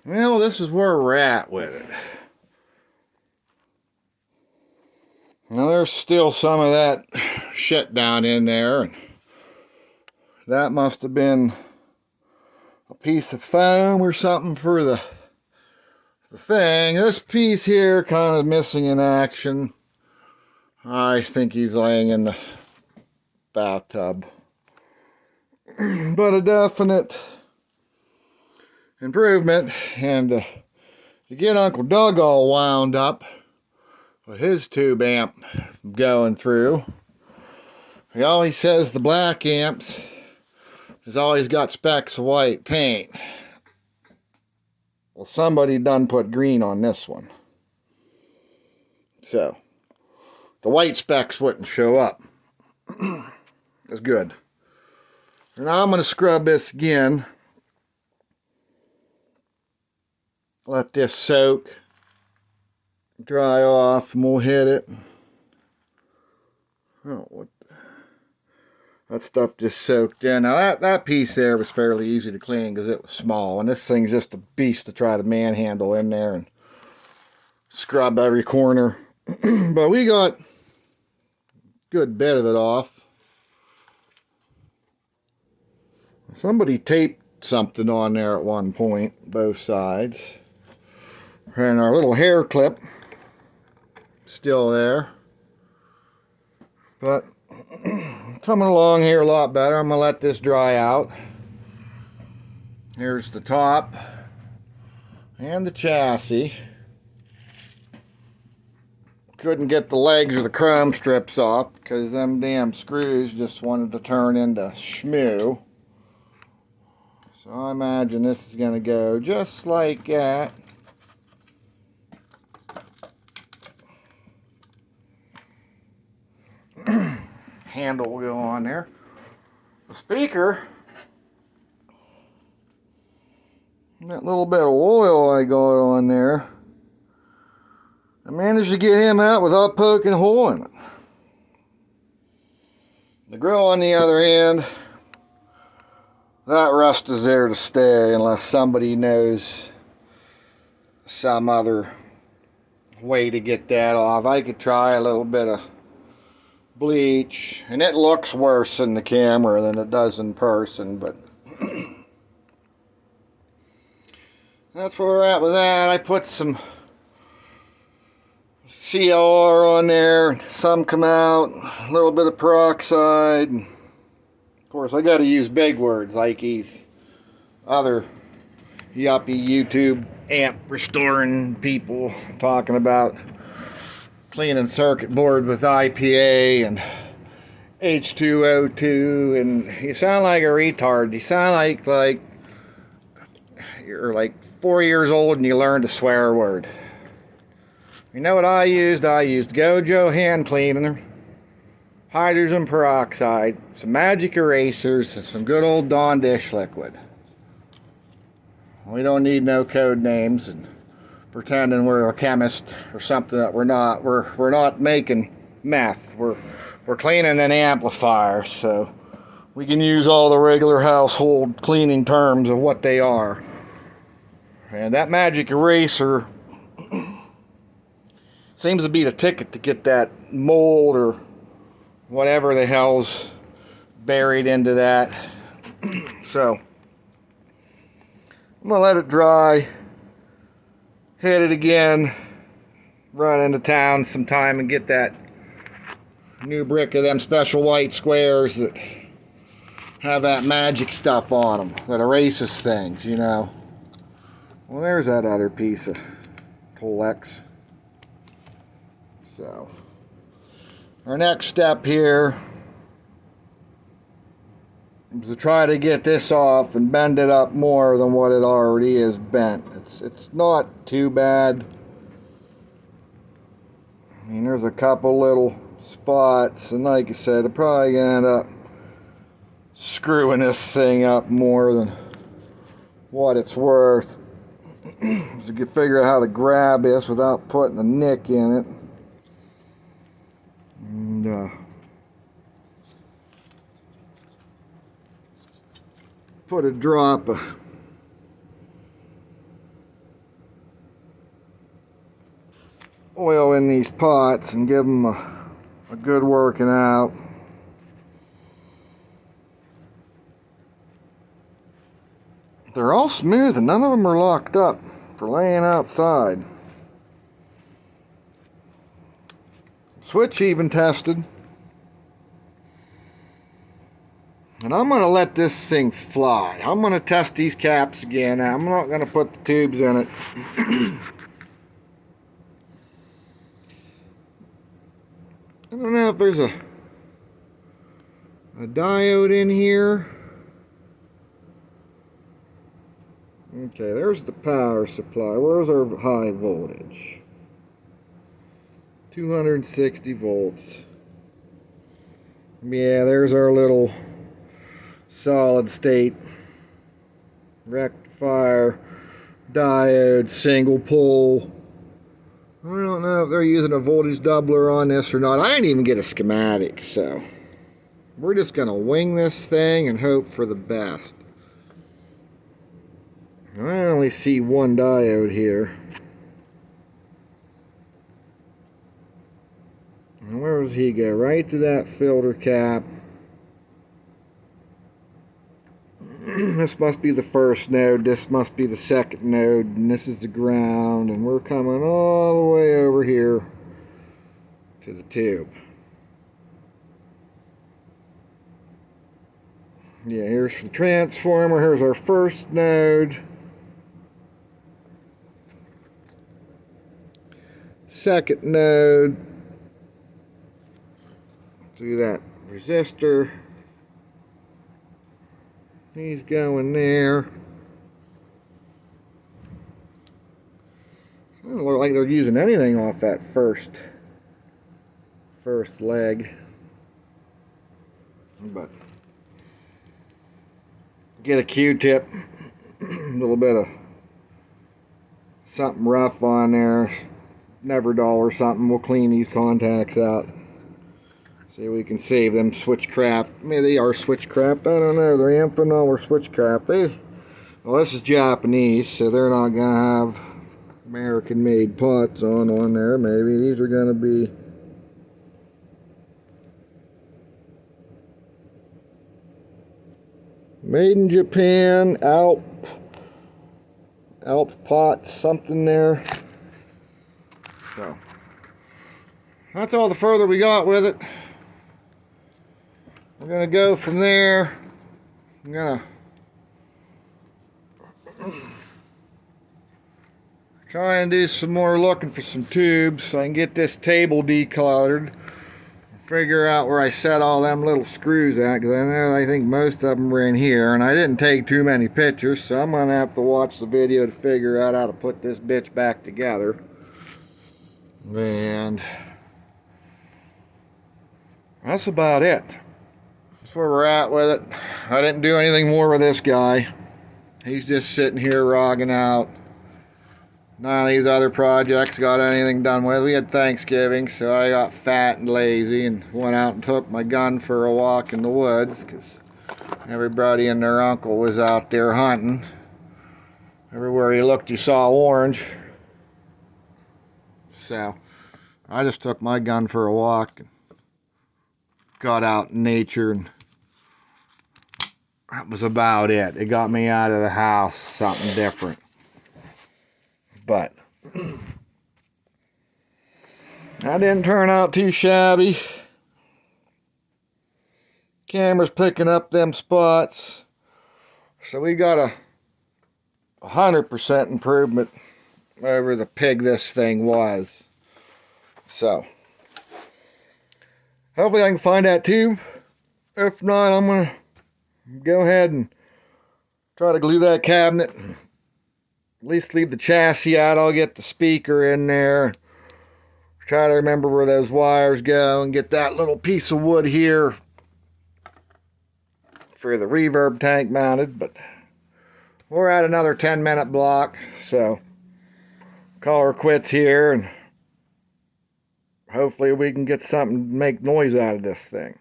Well, this is where we're at with it. Now, there's still some of that shit down in there. And that must have been a piece of foam or something for the thing. This piece here kind of missing in action. I think he's laying in the bathtub. But a definite improvement. And to get Uncle Doug all wound up with his tube amp going through, he always says the black amps has always got specks of white paint. Well, somebody done put green on this one, so the white specks wouldn't show up. That's good. Now I'm going to scrub this again. Let this soak, dry off, and we'll hit it. Oh, what? That stuff just soaked in. Now that piece there was fairly easy to clean because it was small, and this thing's just a beast to try to manhandle in there and scrub every corner. But we got a good bit of it off. Somebody taped something on there at one point, both sides. And our little hair clip still there. But coming along here a lot better. I'm going to let this dry out. Here's the top and the chassis. Couldn't get the legs or the chrome strips off because them damn screws just wanted to turn into schmoo. So I imagine this is going to go just like that. Handle will go on there. The speaker, that little bit of oil I got on there, I managed to get him out without poking a hole in it. The grill on the other end, that rust is there to stay unless somebody knows some other way to get that off. I could try a little bit of bleach, and it looks worse in the camera than it does in person, but that's where we're at with that. I put some CLR on there, some come out, a little bit of peroxide. Of course, I got to use big words like these other yuppie YouTube amp restoring people talking about cleaning circuit board with IPA and H2O2, and you sound like a retard. You sound like you're like 4 years old and you learned a swear word. You know what I used? I used Gojo hand cleaner, hydrogen peroxide, some magic erasers, and some good old Dawn dish liquid. We don't need no code names and pretending we're a chemist or something that we're not. We're not making meth. We're cleaning an amplifier, so we can use all the regular household cleaning terms of what they are. And that magic eraser seems to be the ticket to get that mold or whatever the hell's buried into that. So I'm gonna let it dry, hit it again, run into town sometime and get that new brick of them special white squares that have that magic stuff on them that erases things, you know. Well, there's that other piece of Tolex. So our next step here is to try to get this off and bend it up more than what it already is bent. It's not too bad. I mean, there's a couple little spots, and like I said, I'm probably gonna end up screwing this thing up more than what it's worth. So you can figure out how to grab this without putting a nick in it. And put a drop of oil in these pots and give them a good working out. They're all smooth and none of them are locked up for laying outside. Switch even tested. And I'm going to let this thing fly. I'm going to test these caps again. I'm not going to put the tubes in it. I don't know if there's a diode in here. Okay, there's the power supply. Where's our high voltage? 260 volts. Yeah, there's our little solid state rectifier diode single pole. I don't know if they're using a voltage doubler on this or not. I didn't even get a schematic, so we're just gonna wing this thing and hope for the best. I only see one diode here. And where does he go? Right to that filter cap. This must be the first node, this must be the second node, and this is the ground, and we're coming all the way over here to the tube. Yeah, here's the transformer, here's our first node. Second node. Through that resistor. He's going there. Doesn't look like they're using anything off that first leg. But get a Q-tip, a little bit of something rough on there, Neverdol or something. We'll clean these contacts out. See if we can save them switchcraft. Maybe they are switchcraft. I don't know. They're Amphenol or switchcraft. Well, this is Japanese, so they're not gonna have American-made pots on there. Maybe these are gonna be made in Japan. Alp pots, something there. So that's all the further we got with it. We're going to go from there. I'm going to try and do some more looking for some tubes so I can get this table decluttered. Figure out where I set all them little screws at, because I think most of them were in here, and I didn't take too many pictures, so I'm going to have to watch the video to figure out how to put this bitch back together. And that's about it. That's where we're at with it. I didn't do anything more with this guy. He's just sitting here rocking out. None of these other projects got anything done with. We had Thanksgiving, so I got fat and lazy and went out and took my gun for a walk in the woods because everybody and their uncle was out there hunting. Everywhere you looked, you saw orange. So I just took my gun for a walk and got out in nature, and that was about it. It got me out of the house, something different. But that didn't turn out too shabby. Camera's picking up them spots. So we got a 100% improvement over the pig this thing was. So hopefully I can find that tube. If not, I'm going to go ahead and try to glue that cabinet. At least leave the chassis out. I'll get the speaker in there. Try to remember where those wires go and get that little piece of wood here for the reverb tank mounted. But we're at another 10-minute block, so call her quits here, and hopefully we can get something to make noise out of this thing.